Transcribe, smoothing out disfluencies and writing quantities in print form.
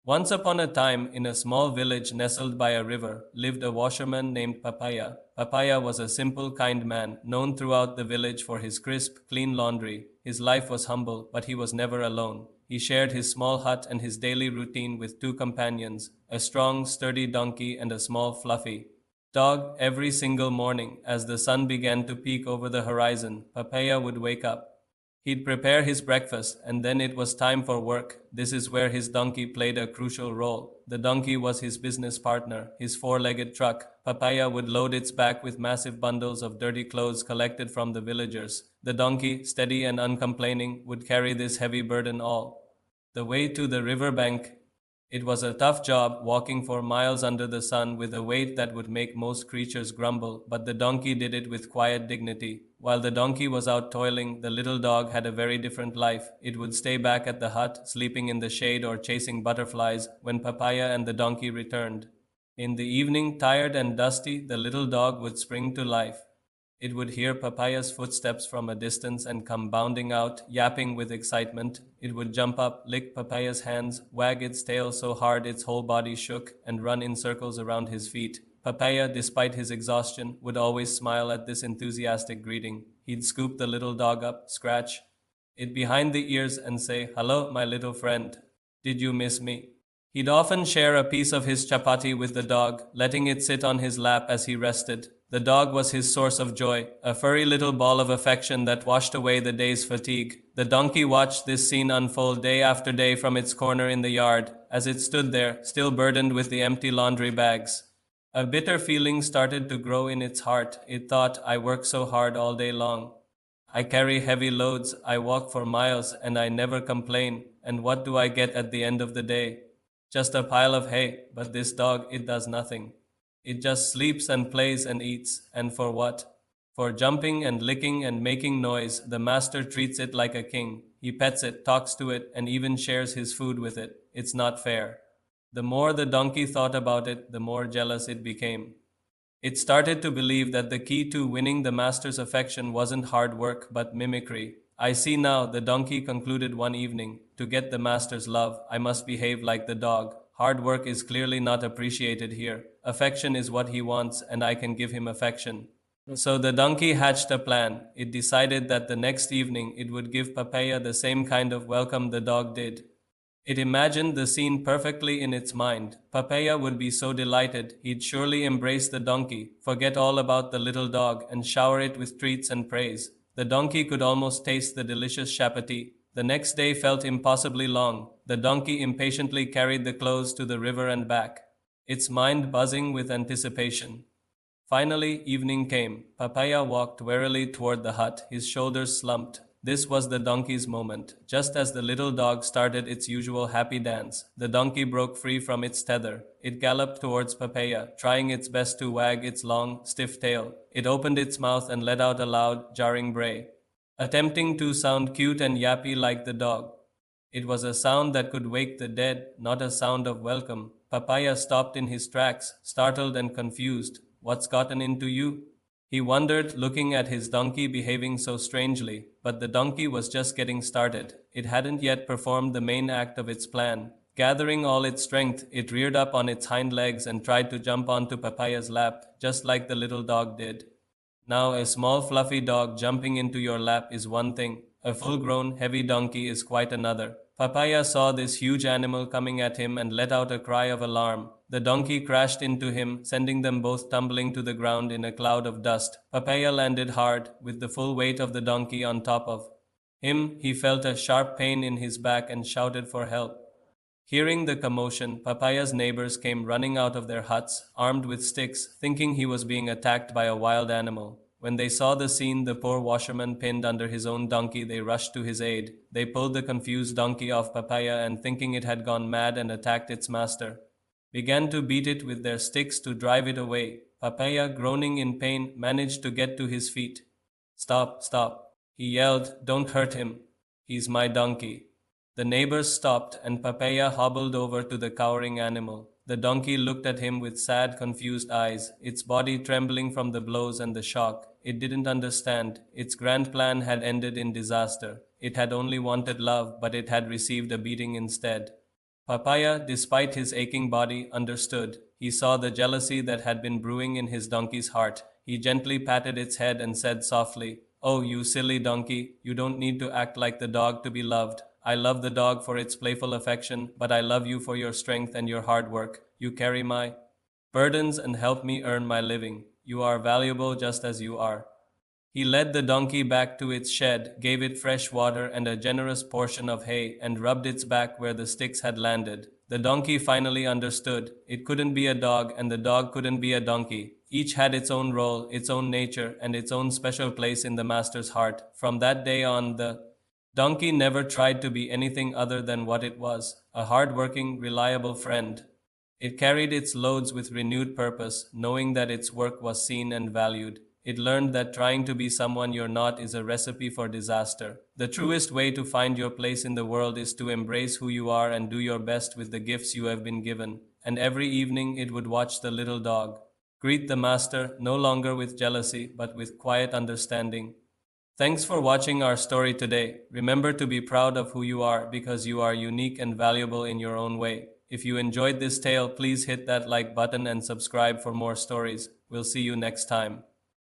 Once upon a time, in a small village nestled by a river, lived a washerman named Papayya. Papayya was a simple, kind man, known throughout the village for his crisp, clean laundry. His life was humble, but he was never alone. He shared his small hut and his daily routine with two companions, a strong, sturdy donkey and a small, fluffy dog. Every single morning, as the sun began to peek over the horizon, Papayya would wake up. He'd prepare his breakfast, and then it was time for work. This is where his donkey played a crucial role. The donkey was his business partner, his four-legged truck. Papaya would load its back with massive bundles of dirty clothes collected from the villagers. The donkey, steady and uncomplaining, would carry this heavy burden all the way to the riverbank. It was a tough job, walking for miles under the sun with a weight that would make most creatures grumble, but the donkey did it with quiet dignity. While the donkey was out toiling, the little dog had a very different life. It would stay back at the hut, sleeping in the shade or chasing butterflies when Papaya and the donkey returned. In the evening, tired and dusty, the little dog would spring to life. It would hear Papaya's footsteps from a distance and come bounding out, yapping with excitement. It would jump up, lick Papaya's hands, wag its tail so hard its whole body shook, and run in circles around his feet. Papaya, despite his exhaustion, would always smile at this enthusiastic greeting. He'd scoop the little dog up, scratch it behind the ears, and say, "Hello, my little friend. Did you miss me?" He'd often share a piece of his chapati with the dog, letting it sit on his lap as he rested. The dog was his source of joy, a furry little ball of affection that washed away the day's fatigue. The donkey watched this scene unfold day after day from its corner in the yard, as it stood there, still burdened with the empty laundry bags. A bitter feeling started to grow in its heart. It thought, "I work so hard all day long. I carry heavy loads, I walk for miles, and I never complain. And what do I get at the end of the day? Just a pile of hay, but this dog, it does nothing. It just sleeps and plays and eats. And for what? For jumping and licking and making noise, the master treats it like a king. He pets it, talks to it, and even shares his food with it. It's not fair." The more the donkey thought about it, the more jealous it became. It started to believe that the key to winning the master's affection wasn't hard work, but mimicry. "I see now," the donkey concluded one evening. "To get the master's love, I must behave like the dog. Hard work is clearly not appreciated here. Affection is what he wants, and I can give him affection." So the donkey hatched a plan. It decided that the next evening it would give Papaya the same kind of welcome the dog did. It imagined the scene perfectly in its mind. Papaya would be so delighted, he'd surely embrace the donkey, forget all about the little dog, and shower it with treats and praise. The donkey could almost taste the delicious chapati. The next day felt impossibly long. The donkey impatiently carried the clothes to the river and back, its mind buzzing with anticipation. Finally, evening came. Papaya walked warily toward the hut, his shoulders slumped. This was the donkey's moment. Just as the little dog started its usual happy dance, the donkey broke free from its tether. It galloped towards Papaya, trying its best to wag its long, stiff tail. It opened its mouth and let out a loud, jarring bray, attempting to sound cute and yappy like the dog. It was a sound that could wake the dead, not a sound of welcome. Papaya stopped in his tracks, startled and confused. "What's gotten into you?" he wondered, looking at his donkey behaving so strangely. But the donkey was just getting started. It hadn't yet performed the main act of its plan. Gathering all its strength, it reared up on its hind legs and tried to jump onto Papaya's lap, just like the little dog did. Now, a small fluffy dog jumping into your lap is one thing. A full-grown, heavy donkey is quite another. Papaya saw this huge animal coming at him and let out a cry of alarm. The donkey crashed into him, sending them both tumbling to the ground in a cloud of dust. Papaya landed hard, with the full weight of the donkey on top of him. He felt a sharp pain in his back and shouted for help. Hearing the commotion, Papaya's neighbors came running out of their huts, armed with sticks, thinking he was being attacked by a wild animal. When they saw the scene, the poor washerman pinned under his own donkey, they rushed to his aid. They pulled the confused donkey off Papaya and, thinking it had gone mad and attacked its master, began to beat it with their sticks to drive it away. Papaya, groaning in pain, managed to get to his feet. "Stop, stop," he yelled. "Don't hurt him. He's my donkey." The neighbors stopped, and Papaya hobbled over to the cowering animal. The donkey looked at him with sad, confused eyes, its body trembling from the blows and the shock. It didn't understand. Its grand plan had ended in disaster. It had only wanted love, but it had received a beating instead. Papaya, despite his aching body, understood. He saw the jealousy that had been brewing in his donkey's heart. He gently patted its head and said softly, "Oh, you silly donkey, you don't need to act like the dog to be loved. I love the dog for its playful affection, but I love you for your strength and your hard work. You carry my burdens and help me earn my living. You are valuable just as you are." He led the donkey back to its shed, gave it fresh water and a generous portion of hay, and rubbed its back where the sticks had landed. The donkey finally understood. It couldn't be a dog, and the dog couldn't be a donkey. Each had its own role, its own nature, and its own special place in the master's heart. From that day on, the donkey never tried to be anything other than what it was, a hard-working, reliable friend. It carried its loads with renewed purpose, knowing that its work was seen and valued. It learned that trying to be someone you're not is a recipe for disaster. The truest way to find your place in the world is to embrace who you are and do your best with the gifts you have been given. And every evening it would watch the little dog greet the master, no longer with jealousy, but with quiet understanding. Thanks for watching our story today. Remember to be proud of who you are because you are unique and valuable in your own way. If you enjoyed this tale, please hit that like button and subscribe for more stories. We'll see you next time.